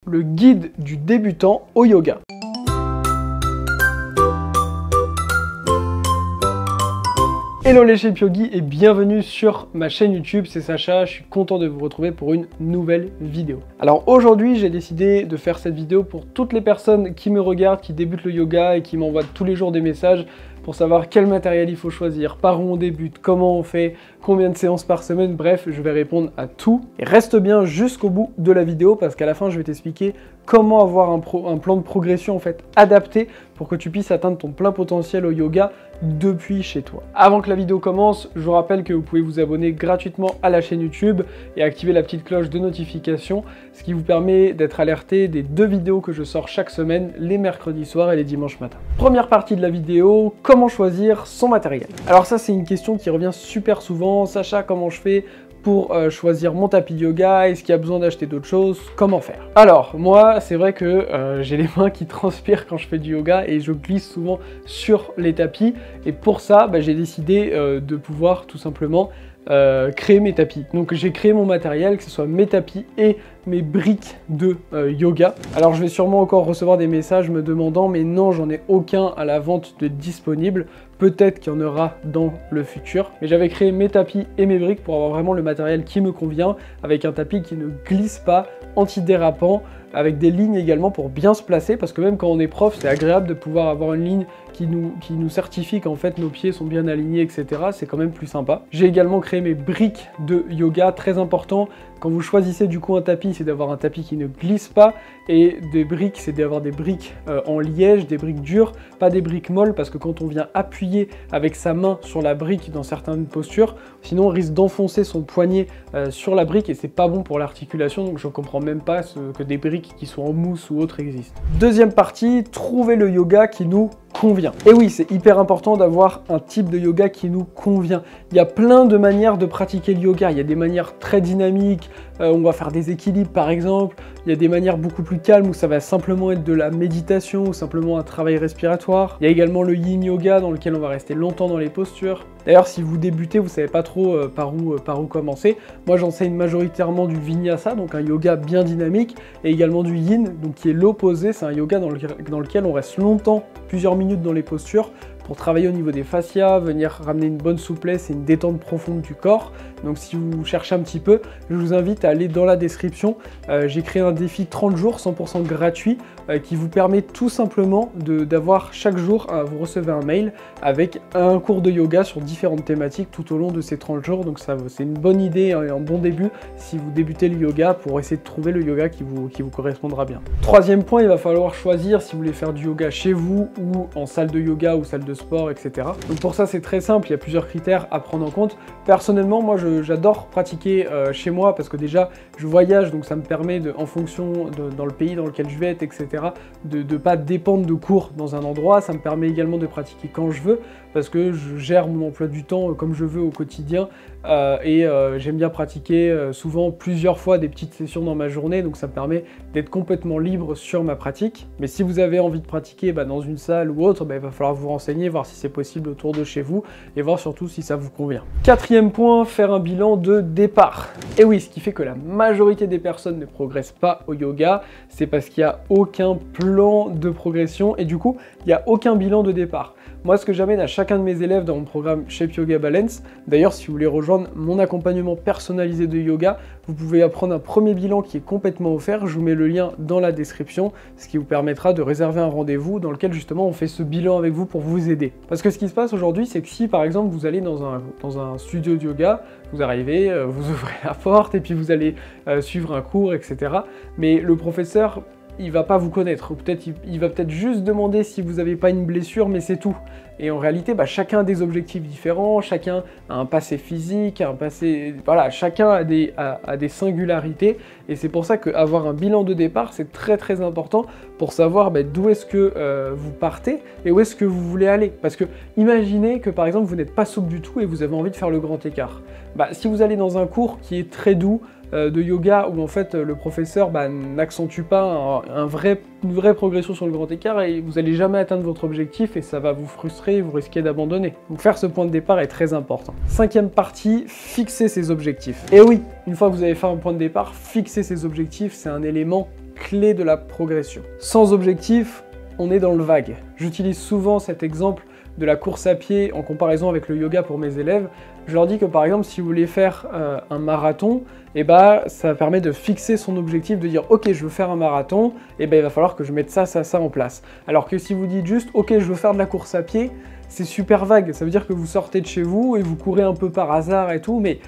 le guide du débutant au yoga. Hello les Shape Yogi et bienvenue sur ma chaîne YouTube, c'est Sacha, je suis content de vous retrouver pour une nouvelle vidéo. Alors aujourd'hui j'ai décidé de faire cette vidéo pour toutes les personnes qui me regardent, qui débutent le yoga et qui m'envoient tous les jours des messages pour savoir quel matériel il faut choisir, par où on débute, comment on fait, combien de séances par semaine, bref, je vais répondre à tout. Et reste bien jusqu'au bout de la vidéo parce qu'à la fin, je vais t'expliquer comment avoir un plan de progression en fait adapté pour que tu puisses atteindre ton plein potentiel au yoga depuis chez toi. Avant que la vidéo commence, je vous rappelle que vous pouvez vous abonner gratuitement à la chaîne YouTube et activer la petite cloche de notification, ce qui vous permet d'être alerté des 2 vidéos que je sors chaque semaine, les mercredis soirs et les dimanches matins. Première partie de la vidéo, comment choisir son matériel. Alors ça c'est une question qui revient super souvent. Sacha, comment je fais pour choisir mon tapis de yoga? Est-ce qu'il y a besoin d'acheter d'autres choses? Comment faire? Alors moi c'est vrai que j'ai les mains qui transpirent quand je fais du yoga et je glisse souvent sur les tapis et pour ça j'ai décidé de pouvoir tout simplement créer mes tapis. Donc j'ai créé mon matériel, que ce soit mes tapis et mes briques de yoga. Alors je vais sûrement encore recevoir des messages me demandant mais non, j'en ai aucun à la vente de disponible. Peut-être qu'il y en aura dans le futur. Mais j'avais créé mes tapis et mes briques pour avoir vraiment le matériel qui me convient, avec un tapis qui ne glisse pas, antidérapant, avec des lignes également pour bien se placer, parce que même quand on est prof, c'est agréable de pouvoir avoir une ligne qui nous certifie qu'en fait nos pieds sont bien alignés, etc. C'est quand même plus sympa. J'ai également créé mes briques de yoga, très important. Quand vous choisissez du coup un tapis, c'est d'avoir un tapis qui ne glisse pas, et des briques, c'est d'avoir des briques en liège, des briques dures, pas des briques molles, parce que quand on vient appuyer avec sa main sur la brique dans certaines postures, sinon on risque d'enfoncer son poignet sur la brique et c'est pas bon pour l'articulation, donc je comprends même pas que des briques qui sont en mousse ou autre existent. Deuxième partie, trouver le yoga qui nous convient. Et oui, c'est hyper important d'avoir un type de yoga qui nous convient. Il y a plein de manières de pratiquer le yoga. Il y a des manières très dynamiques, on va faire des équilibres par exemple. Il y a des manières beaucoup plus calmes où ça va simplement être de la méditation ou simplement un travail respiratoire. Il y a également le yin yoga dans lequel on va rester longtemps dans les postures. D'ailleurs, si vous débutez, vous savez pas trop par où commencer. Moi, j'enseigne majoritairement du vinyasa, donc un yoga bien dynamique, et également du yin, donc qui est l'opposé. C'est un yoga dans lequel on reste longtemps, plusieurs minutes dans les postures, pour travailler au niveau des fascias, venir ramener une bonne souplesse et une détente profonde du corps. Donc si vous cherchez un petit peu, je vous invite à aller dans la description. J'ai créé un défi 30 jours 100% gratuit qui vous permet tout simplement d'avoir chaque jour, vous recevez un mail avec un cours de yoga sur différentes thématiques tout au long de ces 30 jours. Donc c'est une bonne idée et un bon début si vous débutez le yoga pour essayer de trouver le yoga qui vous correspondra bien. Troisième point, il va falloir choisir si vous voulez faire du yoga chez vous ou en salle de yoga ou salle de sport, etc. Donc pour ça c'est très simple, il y a plusieurs critères à prendre en compte. Personnellement, moi j'adore pratiquer chez moi parce que déjà je voyage, donc ça me permet en fonction dans le pays dans lequel je vais être, etc., de ne pas dépendre de cours dans un endroit. Ça me permet également de pratiquer quand je veux parce que je gère mon emploi du temps comme je veux au quotidien et j'aime bien pratiquer souvent plusieurs fois des petites sessions dans ma journée, donc ça me permet d'être complètement libre sur ma pratique. Mais si vous avez envie de pratiquer dans une salle ou autre, il va falloir vous renseigner, voir si c'est possible autour de chez vous et voir surtout si ça vous convient. Quatrième point, faire un bilan de départ. Et oui, ce qui fait que la majorité des personnes ne progressent pas au yoga, c'est parce qu'il n'y a aucun plan de progression et du coup, il n'y a aucun bilan de départ. Moi, ce que j'amène à chacun de mes élèves dans mon programme Shape Yoga Balance, d'ailleurs, si vous voulez rejoindre mon accompagnement personnalisé de yoga, vous pouvez apprendre un premier bilan qui est complètement offert. Je vous mets le lien dans la description, ce qui vous permettra de réserver un rendez-vous dans lequel justement on fait ce bilan avec vous pour vous aider. Parce que ce qui se passe aujourd'hui, c'est que si par exemple vous allez dans un studio de yoga, vous arrivez, vous ouvrez la porte et puis vous allez suivre un cours, etc. Mais le professeur, il va pas vous connaître, ou peut-être il va peut-être juste demander si vous n'avez pas une blessure, mais c'est tout. Et en réalité, chacun a des objectifs différents, chacun a un passé physique, un passé... Voilà, chacun a des singularités, et c'est pour ça qu'avoir un bilan de départ, c'est très très important pour savoir d'où est-ce que vous partez et où est-ce que vous voulez aller. Parce que imaginez que par exemple, vous n'êtes pas souple du tout et vous avez envie de faire le grand écart. Si vous allez dans un cours qui est très doux, de yoga où en fait le professeur n'accentue pas une vraie progression sur le grand écart et vous n'allez jamais atteindre votre objectif et ça va vous frustrer et vous risquez d'abandonner. Donc faire ce point de départ est très important. Cinquième partie, fixer ses objectifs. Et oui, une fois que vous avez fait un point de départ, fixer ses objectifs, c'est un élément clé de la progression. Sans objectif, on est dans le vague. J'utilise souvent cet exemple de la course à pied en comparaison avec le yoga pour mes élèves. Je leur dis que par exemple, si vous voulez faire un marathon, ça permet de fixer son objectif, de dire ok, je veux faire un marathon, il va falloir que je mette ça en place. Alors que si vous dites juste ok, je veux faire de la course à pied, c'est super vague. Ça veut dire que vous sortez de chez vous et vous courez un peu par hasard et tout, mais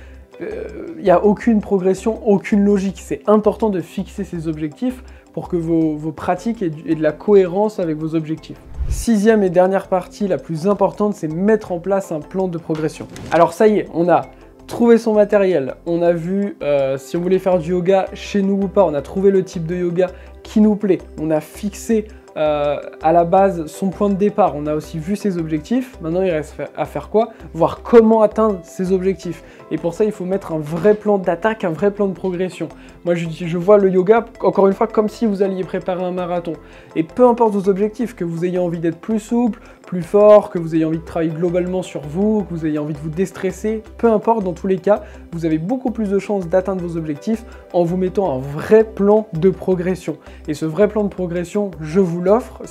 il n'y a aucune progression, aucune logique. C'est important de fixer ses objectifs pour que vos pratiques aient de la cohérence avec vos objectifs. Sixième et dernière partie, la plus importante, c'est mettre en place un plan de progression. Alors ça y est, on a trouvé son matériel, on a vu si on voulait faire du yoga chez nous ou pas, on a trouvé le type de yoga qui nous plaît, on a fixé à la base son point de départ, on a aussi vu ses objectifs. Maintenant il reste à faire quoi? Voir comment atteindre ses objectifs. Et pour ça il faut mettre un vrai plan d'attaque, un vrai plan de progression. Moi je vois le yoga encore une fois comme si vous alliez préparer un marathon. Et peu importe vos objectifs, que vous ayez envie d'être plus souple, plus fort, que vous ayez envie de travailler globalement sur vous, que vous ayez envie de vous déstresser, peu importe, dans tous les cas, vous avez beaucoup plus de chances d'atteindre vos objectifs en vous mettant un vrai plan de progression. Et ce vrai plan de progression, je vous l'offre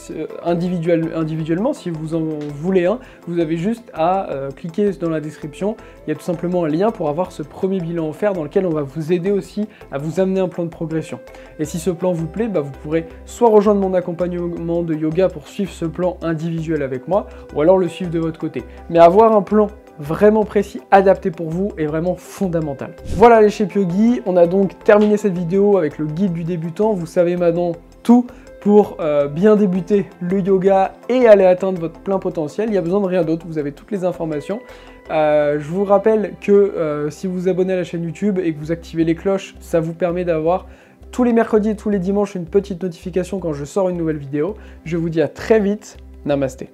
individuellement. Si vous en voulez un, vous avez juste à cliquer dans la description. Il y a tout simplement un lien pour avoir ce premier bilan offert dans lequel on va vous aider aussi à vous amener un plan de progression. Et si ce plan vous plaît, vous pourrez soit rejoindre mon accompagnement de yoga pour suivre ce plan individuel avec moi, ou alors le suivre de votre côté. Mais avoir un plan vraiment précis, adapté pour vous, est vraiment fondamental. Voilà les Shape Yogi, on a donc terminé cette vidéo avec le guide du débutant. Vous savez maintenant tout pour bien débuter le yoga et aller atteindre votre plein potentiel. Il n'y a besoin de rien d'autre, vous avez toutes les informations. Je vous rappelle que si vous vous abonnez à la chaîne YouTube et que vous activez les cloches, ça vous permet d'avoir tous les mercredis et tous les dimanches une petite notification quand je sors une nouvelle vidéo. Je vous dis à très vite, namasté.